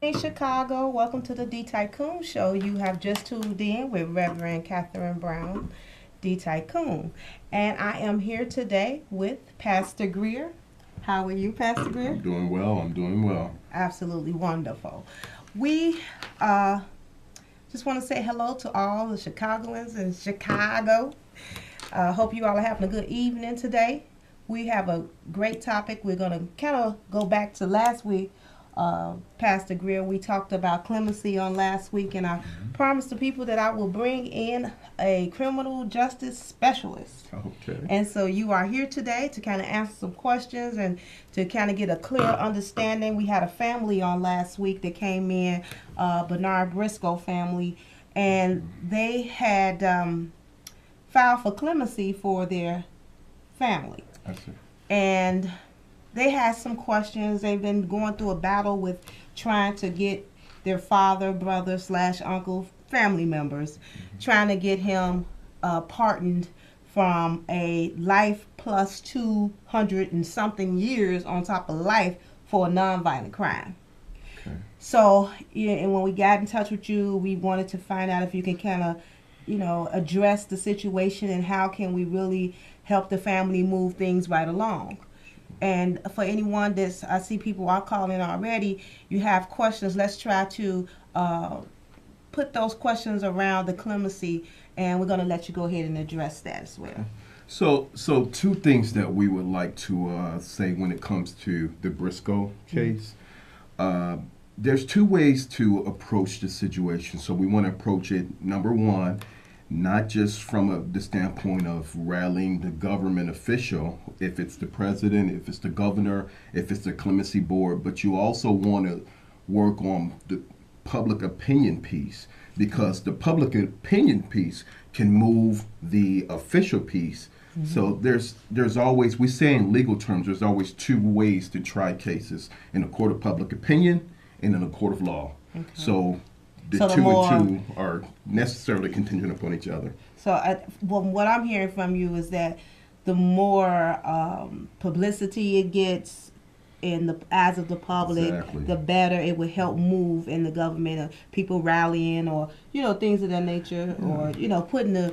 Hey Chicago, welcome to the D Tycoon show. You have just tuned in with Reverend Catherine Brown, D Tycoon. And I am here today with Pastor Greer. How are you, Pastor Greer? I'm doing well. I'm doing well. Absolutely wonderful. We uh, just want to say hello to all the Chicagoans in Chicago. Hope you all are having a good evening today. We have a great topic. We're going to kind of go back to last week. Pastor Greer, we talked about clemency on last week, and I promised the people that I will bring in a criminal justice specialist. Okay. And so you are here today to kind of answer some questions and to kind of get a clear understanding. We had a family on last week that came in, Bernard Briscoe family, and they had filed for clemency for their family. I see. And they had some questions. They've been going through a battle with trying to get their father, brother slash uncle, family members, trying to get him pardoned from a life plus 200 and something years on top of life for a nonviolent crime. Okay. So, yeah, and when we got in touch with you, we wanted to find out if you can kind of, address the situation and how can we really help the family move things right along. And for anyone that's, I see people are calling already, you have questions, let's try to put those questions around the clemency, and we're going to let you go ahead and address that as well. So two things that we would like to say when it comes to the Briscoe case. There's two ways to approach the situation. So we want to approach it, number one, not just from the standpoint of rallying the government official, if it's the president, if it's the governor, if it's the clemency board, but you also want to work on the public opinion piece, because the public opinion piece can move the official piece. So there's always, we say in legal terms, there's always two ways to try cases: in a court of public opinion and in a court of law. Okay. So the So the two more- and two are necessarily contingent upon each other. So what I'm hearing from you is that the more publicity it gets in the eyes of the public, Exactly. the better it will help move in the government, people rallying or things of that nature, or putting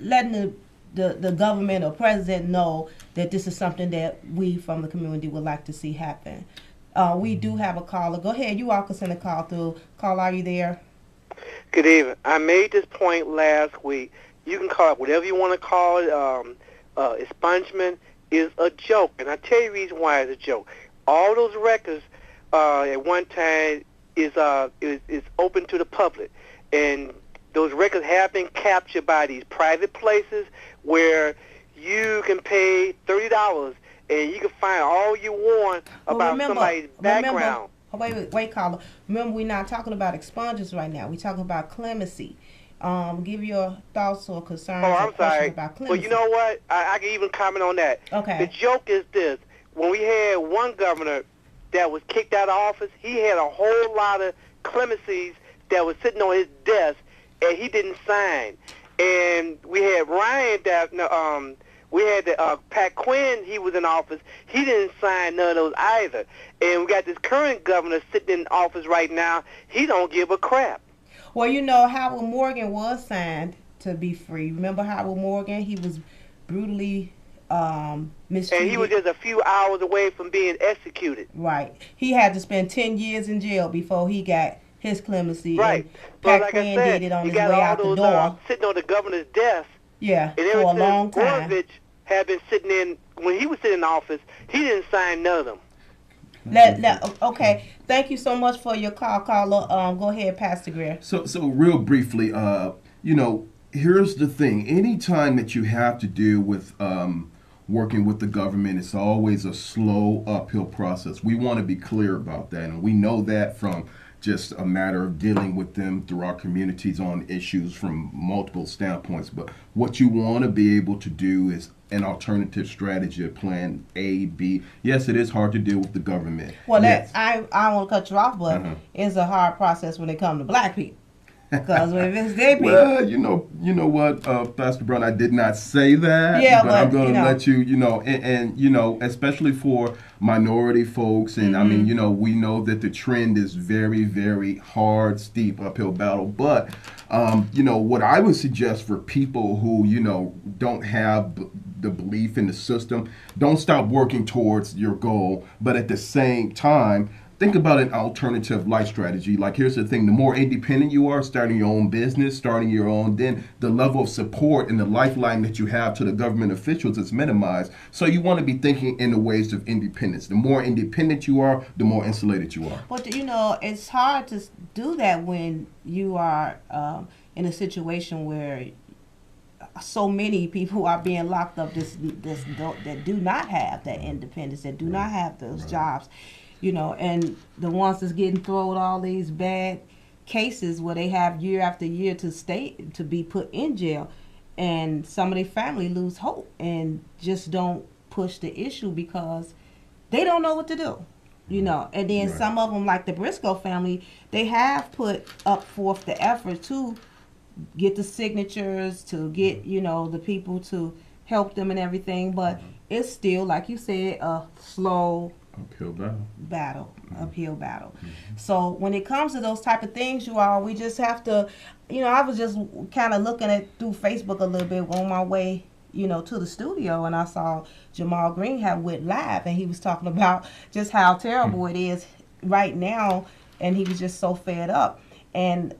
letting the government or president know that this is something that we from the community would like to see happen. We do have a caller. Go ahead. You all can send a call through. Caller, are you there? Good evening. I made this point last week. You can call it whatever you want to call it. Expungement is a joke, and I tell you the reason why it's a joke. All those records at one time is open to the public, and those records have been captured by these private places where you can pay $30 and you can find all you want about somebody's background. Wait, caller. Remember, we're not talking about expungements right now. We're talking about clemency. Give your thoughts or concerns or I'm questions sorry. about Well, clemency. you know what? I can even comment on that. Okay. The joke is this. When we had one governor that was kicked out of office, he had a whole lot of clemencies that was sitting on his desk, and he didn't sign. And we had Ryan that... we had Pat Quinn, he was in office. He didn't sign none of those either. And we got this current governor sitting in office right now. He don't give a crap. Well, Howard Morgan was signed to be free. Remember Howard Morgan? He was brutally mistreated. And he was just a few hours away from being executed. Right. He had to spend 10 years in jail before he got his clemency. Right. And But Pat like Quinn I said, did it on you his got way all out the those door. sitting on the governor's desk. Yeah, And for ever a long since time. Gorsuch had been sitting in, when he was sitting in office, he didn't sign none of them. Okay. Thank you so much for your call, caller. Go ahead, Pastor Greer. So real briefly, here's the thing. Anytime that you have to do with working with the government, it's always a slow uphill process. We want to be clear about that, and we know that from just a matter of dealing with them through our communities on issues from multiple standpoints. But what you want to be able to do is an alternative strategy, a plan A, B. Yes, it is hard to deal with the government. Well, yes. I want to cut you off, but it's a hard process when it comes to black people. Because if it's their people. Well, you know what, Pastor Brown, I did not say that, Yeah, but I'm but, going to let you, and especially for minority folks, and I mean, we know that the trend is very, very hard, steep uphill battle, but, what I would suggest for people who, don't have the belief in the system, don't stop working towards your goal, but at the same time, think about an alternative life strategy. Like, here's the thing: the more independent you are, starting your own business, starting your own, then the level of support and the lifeline that you have to the government officials is minimized. So you want to be thinking in the ways of independence. The more independent you are, the more insulated you are. But it's hard to do that when you are in a situation where so many people are being locked up that do not have that independence, that do not have those jobs, and the ones that's getting thrown all these bad cases where they have year after year to be put in jail, and some of their family lose hope and just don't push the issue because they don't know what to do. And then some of them, like the Briscoe family, they have put up forth the effort to get the signatures, to get the people to help them and everything, but it's still, like you said, a slow uphill battle. So when it comes to those type of things, we just have to, I was just kind of looking at through Facebook a little bit on my way to the studio, and I saw Jamal Green went live, and he was talking about just how terrible it is right now, and he was just so fed up. And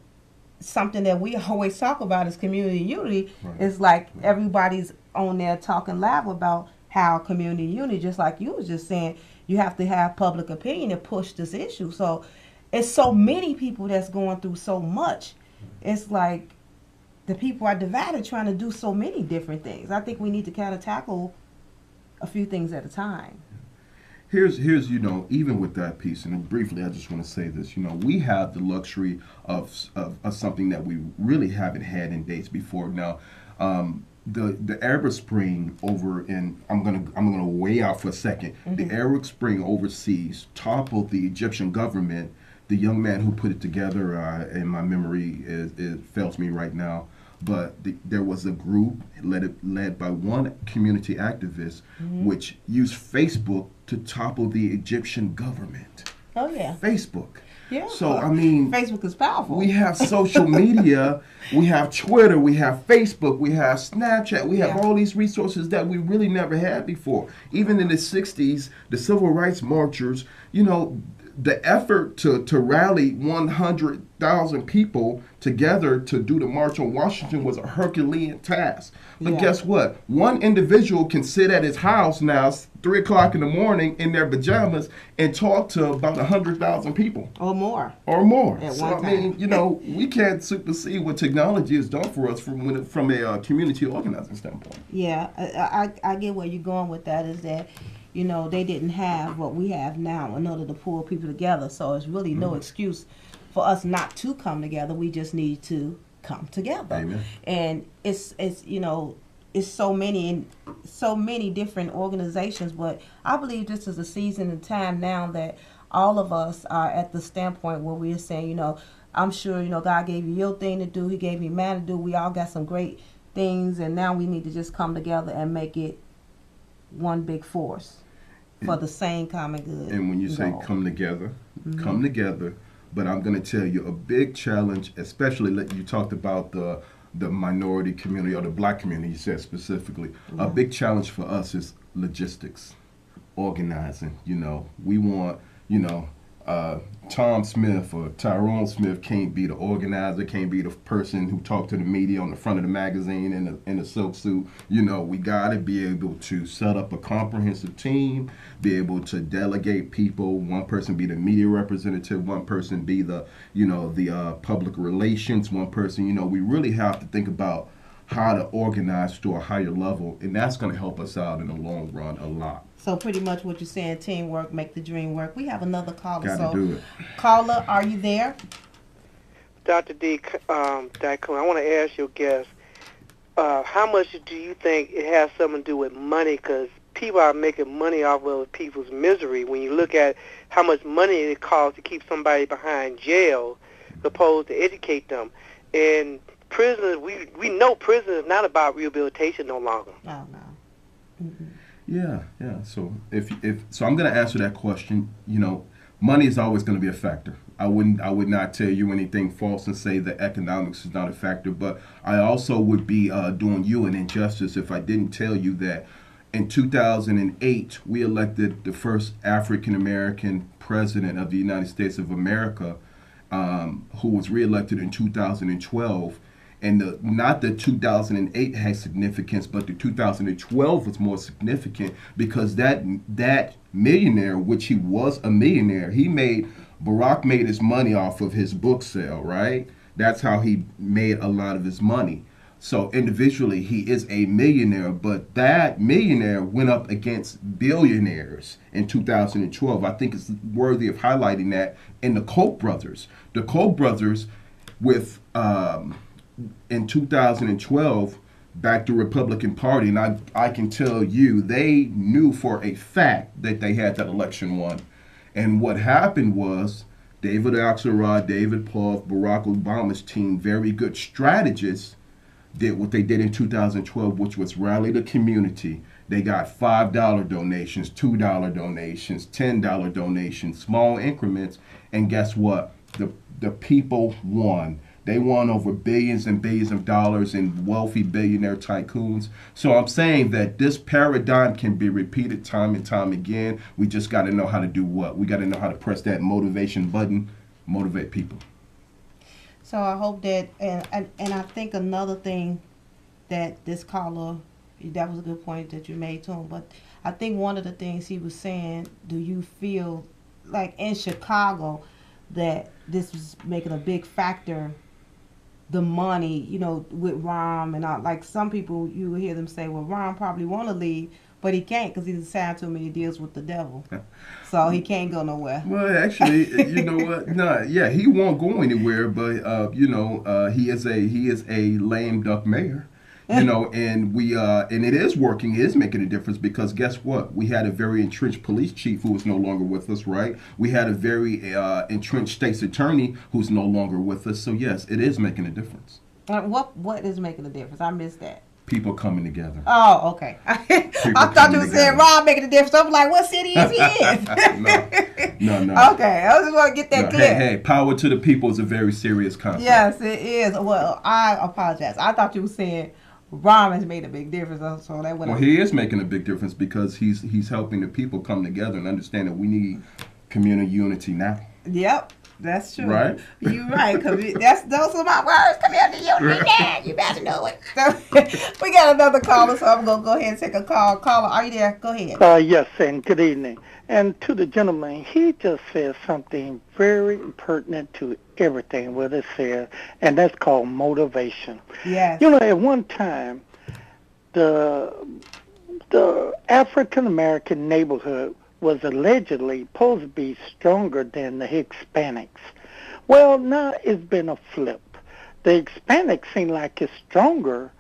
something that we always talk about is community unity. It's like everybody's on there talking live about how community unity, just like you was just saying, you have to have public opinion to push this issue. So it's so many people that's going through so much. It's like the people are divided trying to do so many different things. I think we need to kind of tackle a few things at a time. Here's even with that piece, and briefly, I just want to say this. We have the luxury of something that we really haven't had in days before. Now, the Arab Spring over in I'm gonna way out for a second. The Arab Spring overseas toppled the Egyptian government. The young man who put it together, in my memory, it fails me right now. But there was a group led by one community activist, which used Facebook to topple the Egyptian government. Oh yeah, Facebook. Yeah. So I mean, Facebook is powerful. We have social media, we have Twitter, we have Facebook, we have Snapchat, we have all these resources that we really never had before. Even in the '60s, the civil rights marchers, the effort to rally 100,000 people together to do the March on Washington was a Herculean task. But guess what? One individual can sit at his house now, 3 o'clock in the morning, in their pajamas, and talk to about 100,000 people. Or more. At so, one time. I mean, we can't supersede what technology has done for us from a community organizing standpoint. Yeah, I get where you're going with that, is that they didn't have what we have now in order to pull people together. So it's really no excuse for us not to come together. We just need to come together. Amen. And it's so many different organizations, but I believe this is a season and time now that all of us are at the standpoint where we're saying, I'm sure, God gave you your thing to do. He gave me mine to do. We all got some great things, and now we need to just come together and make it one big force for the same common good. And when you say come together, but I'm going to tell you a big challenge, especially you talked about the minority community or the black community, you said specifically. A big challenge for us is logistics, organizing. We want, Tom Smith or Tyrone Smith can't be the organizer, can't be the person who talked to the media on the front of the magazine in a silk suit. We got to be able to set up a comprehensive team, be able to delegate people. One person be the media representative, one person be the public relations, one person. We really have to think about how to organize to a higher level, and that's going to help us out in the long run a lot. So pretty much what you're saying, teamwork make the dream work. We have another caller. Got to do it. Caller, are you there? Dr. D Tycoon, I want to ask your guest, how much do you think it has something to do with money? Because people are making money off of people's misery. When you look at how much money it costs to keep somebody behind jail, opposed to educate them. And prisons, we know prison is not about rehabilitation no longer. Oh no. Mm-mm. Yeah, yeah. So if so, I'm going to answer that question. You know, money is always going to be a factor. I would not tell you anything false and say that economics is not a factor. But I also would be doing you an injustice if I didn't tell you that in 2008 we elected the first African American president of the United States of America, who was reelected in 2012. And not that 2008 has significance, but the 2012 was more significant because that millionaire, which he was a millionaire, Barack made his money off of his book sale, right? That's how he made a lot of his money. So individually, he is a millionaire, but that millionaire went up against billionaires in 2012. I think it's worthy of highlighting that. And the Koch brothers, with in 2012 back the Republican Party, and I can tell you they knew for a fact that they had that election won. And what happened was David Axelrod, David Plouffe, Barack Obama's team, very good strategists, did what they did in 2012, which was rally the community. They got $5 donations, $2 donations, $10 donations, small increments, and guess what? The people won. They won over billions and billions of dollars in wealthy billionaire tycoons. So I'm saying that this paradigm can be repeated time and time again. We just got to know how to do what? We got to know how to press that motivation button, motivate people. So I hope that, and I think another thing that this caller, that was a good point that you made to him, but I think one of the things he was saying, do you feel like in Chicago that this was making a big factor, the money, you know, with Rom and all, like some people, you hear them say, well, Rom probably want to leave, but he can't because he's signed too many deals with the devil. So he can't go nowhere. Well, actually, you know what? No, yeah, he won't go anywhere, but he is a lame duck mayor. You know, and and it is working. It is making a difference because guess what? We had a very entrenched police chief who is no longer with us, right? We had a very entrenched state's attorney who's no longer with us. So yes, it is making a difference. What is making a difference? I missed that. People coming together. Oh, okay. I thought you were saying Rob making a difference. I was like, what city is he in? No. Okay, I just want to get that clear. Hey, power to the people is a very serious concept. Yes, it is. Well, I apologize. I thought you were saying Rom has made a big difference. So that well, he is making a big difference because he's helping the people come together and understand that we need community unity now. Yep. That's true. Right? You're right. Those are my words. Community unity now. You better know it. So, we got another caller, so I'm going to go ahead and take a call. Caller, are you there? Go ahead. Yes, and good evening. And to the gentleman, he just said something very pertinent to everything what it said, and that's called motivation. Yes. You know, at one time, the African-American neighborhood was allegedly supposed to be stronger than the Hispanics. Well, now it's been a flip. The Hispanics seem like it's stronger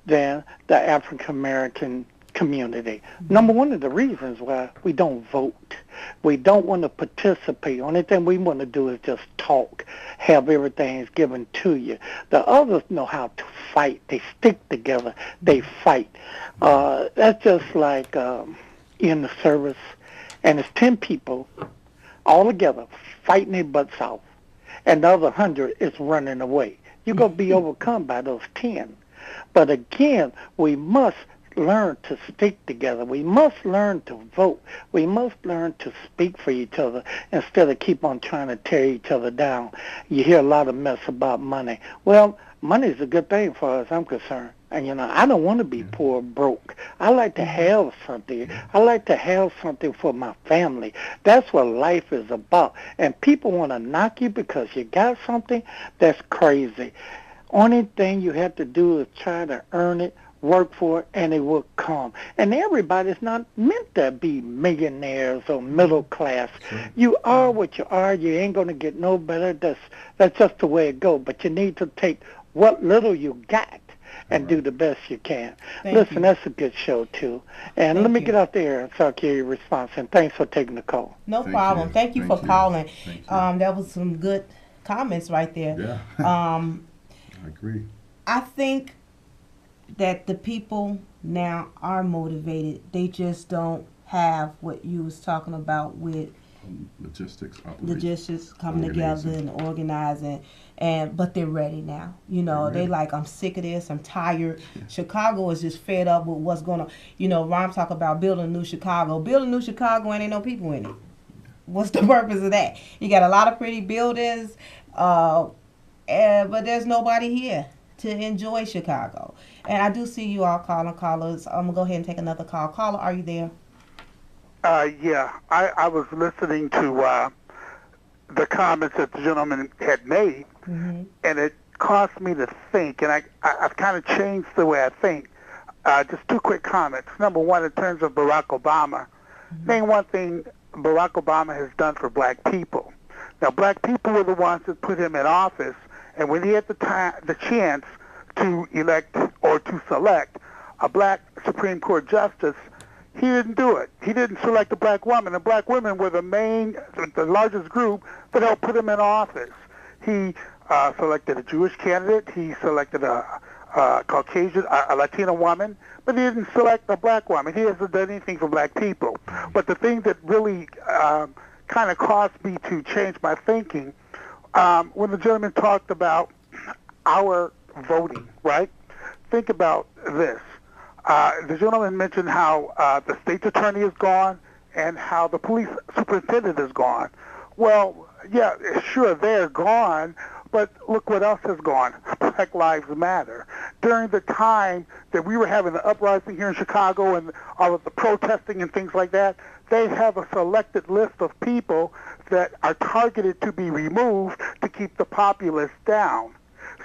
than the African-American community. Number one of the reasons why we don't vote. We don't want to participate. Only thing we want to do is just talk, have everything given to you. The others know how to fight. They stick together. They fight. That's just like in the service, and it's 10 people all together fighting their butts off, and the other 100 is running away. You're going to be overcome by those 10. But again, we must learn to stick together. We must learn to vote. We must learn to speak for each other instead of keep on trying to tear each other down. You hear a lot of mess about money. Well, money is a good thing for us, I'm concerned. And, you know, I don't want to be poor or broke. I like to have something. I like to have something for my family. That's what life is about. And people want to knock you because you got something. That's crazy. Only thing you have to do is try to earn it, work for it, and it will come. And everybody's not meant to be millionaires or middle class. Sure. You are what you are. You ain't going to get no better. That's just the way it goes. But you need to take what little you got and do the best you can. Listen, that's a good show, too. And let me get out there and start your response. And thanks for taking the call. No problem. Thank you for calling. That was some good comments right there. Yeah. I agree. I think that the people now are motivated. They just don't have what you was talking about with Logistics, logistics coming together and organizing, and but they're ready now. You know, They're they ready. like, I'm sick of this, I'm tired. Chicago is just fed up with what's going on. You know, Ron talk about building a new Chicago. Building a new Chicago and ain't no people in it. What's the purpose of that? You got a lot of pretty buildings, but there's nobody here to enjoy Chicago. And I do see you all calling callers. I'm gonna go ahead and take another call. Caller, are you there? Yeah, I was listening to the comments that the gentleman had made, Mm-hmm. and it caused me to think, and I've kind of changed the way I think. Just two quick comments. Number one, in terms of Barack Obama, name one thing Barack Obama has done for black people. Now, black people were the ones that put him in office, and when he had the chance to elect or to select a black Supreme Court justice, he didn't do it. He didn't select a black woman. And black women were the largest group that helped put him in office. He selected a Jewish candidate. He selected a Caucasian, a Latina woman, but he didn't select a black woman. He hasn't done anything for black people. But the thing that really kind of caused me to change my thinking, when the gentleman talked about our voting, right? Think about this. The gentleman mentioned how the state's attorney is gone and how the police superintendent is gone. Well, yeah, sure, they're gone, but look what else has gone. Black Lives Matter. During the time that we were having the uprising here in Chicago and all of the protesting and things like that, they have a selected list of people that are targeted to be removed to keep the populace down.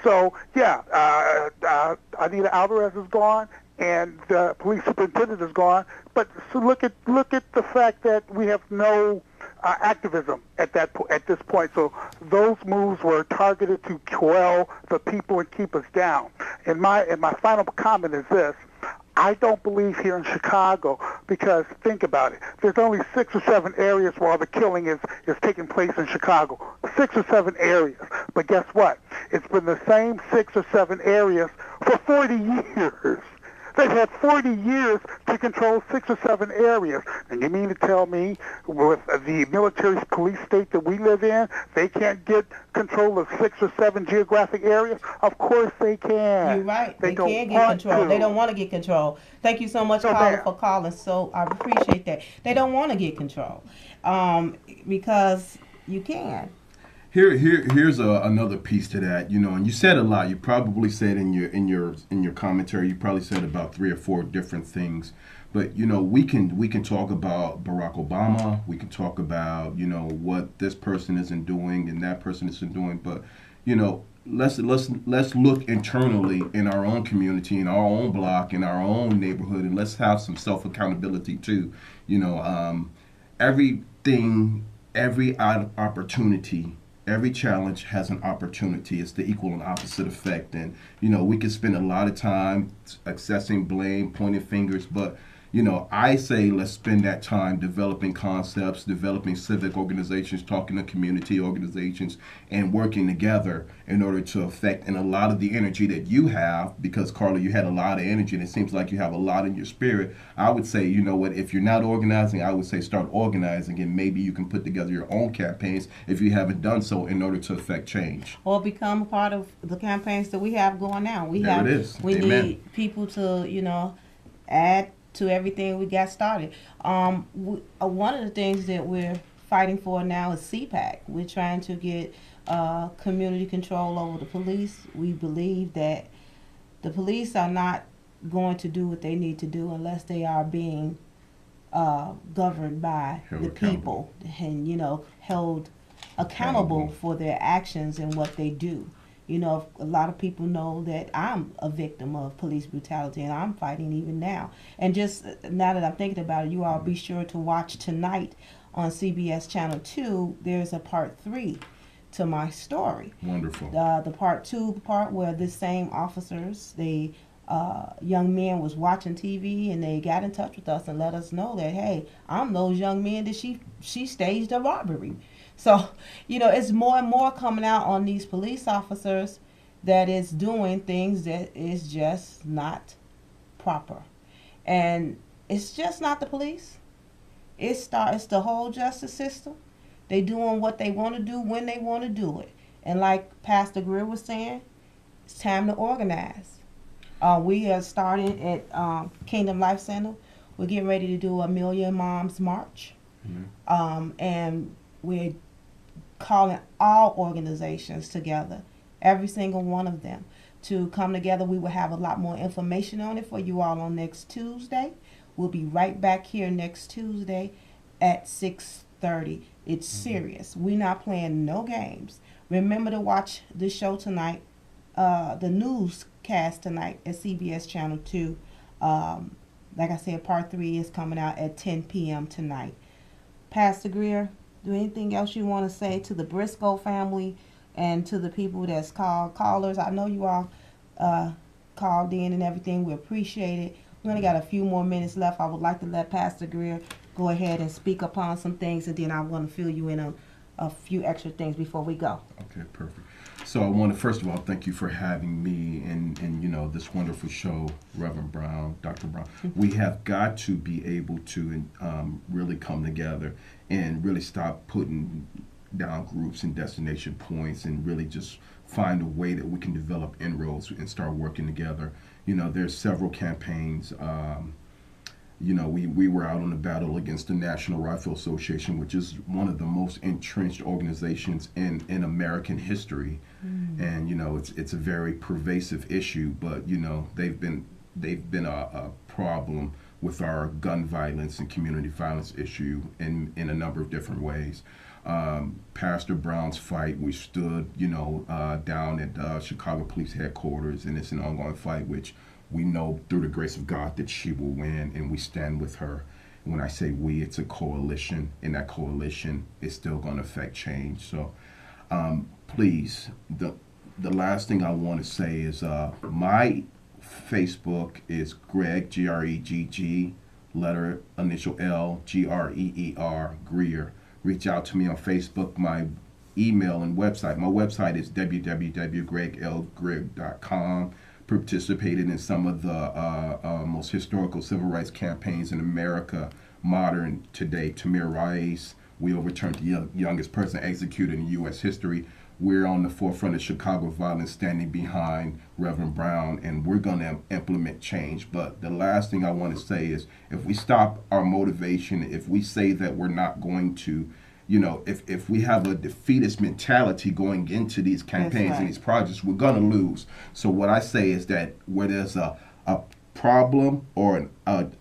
So, yeah, Anita Alvarez is gone, and the police superintendent is gone. But so look at the fact that we have no activism at this point. So those moves were targeted to quell the people and keep us down. And my final comment is this. I don't believe here in Chicago, because think about it. There's only 6 or 7 areas where all the killing is taking place in Chicago. 6 or 7 areas. But guess what? It's been the same 6 or 7 areas for 40 years. They've had 40 years to control 6 or 7 areas. And you mean to tell me, with the military police state that we live in, they can't get control of 6 or 7 geographic areas? Of course they can. You're right. They don't can't get want control. to. They don't want to get control. Thank you so much, No, caller, ma'am. for calling. So I appreciate that. They don't want to get control, because you can. Here's another piece to that, you know, and you said a lot. You probably said in your commentary, you probably said about 3 or 4 different things. But you know, we can talk about Barack Obama. We can talk about, you know, what this person isn't doing and that person isn't doing. But you know, let's look internally in our own community, in our own block, in our own neighborhood, and let's have some self accountability too. You know, everything, every opportunity. Every challenge has an opportunity. It's the equal and opposite effect. And, you know, we can spend a lot of time accessing blame, pointing fingers, but, you know, I say let's spend that time developing concepts, developing civic organizations, talking to community organizations, and working together in order to affect, and a lot of the energy that you have, because Carla, you had a lot of energy and it seems like you have a lot in your spirit. I would say, you know what, if you're not organizing, I would say start organizing, and maybe you can put together your own campaigns if you haven't done so in order to affect change. Or become a part of the campaigns that we have going now. There it is. We Amen. need people to, you know, add to everything we got started. One of the things that we're fighting for now is CPAC. We're trying to get community control over the police. We believe that the police are not going to do what they need to do unless they are being governed by Held the accountable. people and, you know, held accountable for their actions and what they do. You know, a lot of people know that I'm a victim of police brutality, and I'm fighting even now. And just now that I'm thinking about it, you all be sure to watch tonight on CBS Channel 2. There's a part 3 to my story. Wonderful. The part 2 part where the same officers, they young men was watching TV, and they got in touch with us and let us know that, hey, I'm those young men that she staged a robbery. So, you know, it's more and more coming out on these police officers that is doing things that is just not proper. And it's just not the police. It's the whole justice system. They doing what they want to do when they want to do it. And like Pastor Greer was saying, it's time to organize. We are starting at Kingdom Life Center. We're getting ready to do a Million Moms March. And we're calling all organizations together, every single one of them, to come together. We will have a lot more information on it for you all on next Tuesday. We'll be right back here next Tuesday at 6:30. It's serious. We're not playing no games. Remember to watch the show tonight, the newscast tonight at CBS Channel 2. Like I said, part 3 is coming out at 10 p.m. tonight. Pastor Greer, do anything else you want to say to the Briscoe family and to the people that's callers? I know you all called in and everything. We appreciate it. We only got a few more minutes left. I would like to let Pastor Greer go ahead and speak upon some things, and then I want to fill you in on a few extra things before we go. Okay, perfect. So I want to first of all thank you for having me and this wonderful show, Reverend Brown, Dr. Brown. We have got to be able to really come together and really stop putting down groups and destination points and really just find a way that we can develop inroads and start working together. There's several campaigns. We were out on the battle against the National Rifle Association, which is one of the most entrenched organizations in American history. And it's a very pervasive issue, but they've been a problem with our gun violence and community violence issue in a number of different ways. Pastor Brown's fight, we stood down at Chicago Police Headquarters, and it's an ongoing fight which we know through the grace of God that she will win, and we stand with her. And when I say we, it's a coalition, and that coalition is still going to affect change. So please, the last thing I want to say is my Facebook is Gregg, Gregg, letter initial L, Greer, Greer. Reach out to me on Facebook. My email and website. My website is www.gregglgreer.com. Participated in some of the most historical civil rights campaigns in America, modern today. Tamir Rice, we overturned the youngest person executed in U.S. history. We're on the forefront of Chicago violence, standing behind Reverend Brown, and we're going to implement change. But the last thing I want to say is, if we stop our motivation, if we say that we're not going to, if we have a defeatist mentality going into these campaigns and these projects, we're going to lose. So what I say is that where there's a problem or an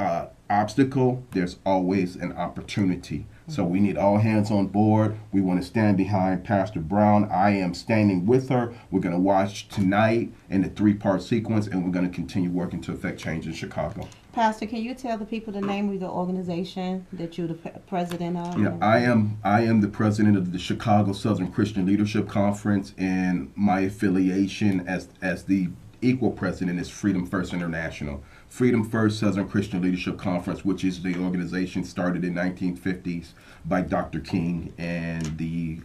obstacle, there's always an opportunity. So we need all hands on board. We want to stand behind Pastor Brown. I am standing with her. We're going to watch tonight in the 3-part sequence, and we're going to continue working to affect change in Chicago. Pastor, can you tell the people the name of the organization that you're the president of? Yeah, I am the president of the Chicago Southern Christian Leadership Conference, and my affiliation as the equal president is Freedom First International. Freedom First Southern Christian Leadership Conference, which is the organization started in 1950s by Dr. King and the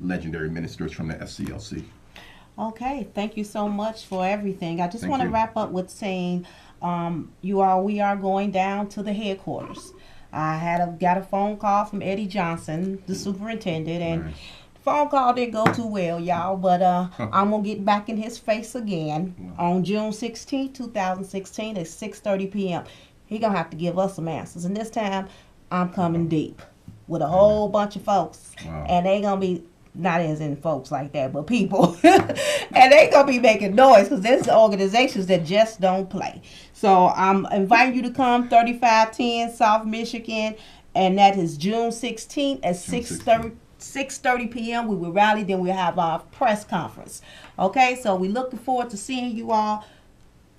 legendary ministers from the SCLC. Okay, thank you so much for everything. I just want to wrap up with saying, we are going down to the headquarters. I got a phone call from Eddie Johnson, the superintendent, and the phone call didn't go too well, y'all, but I'm going to get back in his face again on June 16, 2016 at 6:30 p.m. He going to have to give us some answers, and this time I'm coming deep with a whole bunch of folks, and they going to be not as in folks like that, but people. And they going to be making noise because there's organizations that just don't play. So I'm inviting you to come, 3510 South Michigan, and that is June 16th at 6:30 p.m. We will rally, then we'll have our press conference. Okay, so we're looking forward to seeing you all.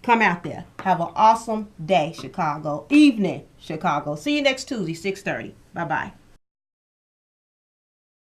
Come out there. Have an awesome day, Chicago. Evening, Chicago. See you next Tuesday, 6:30. Bye-bye.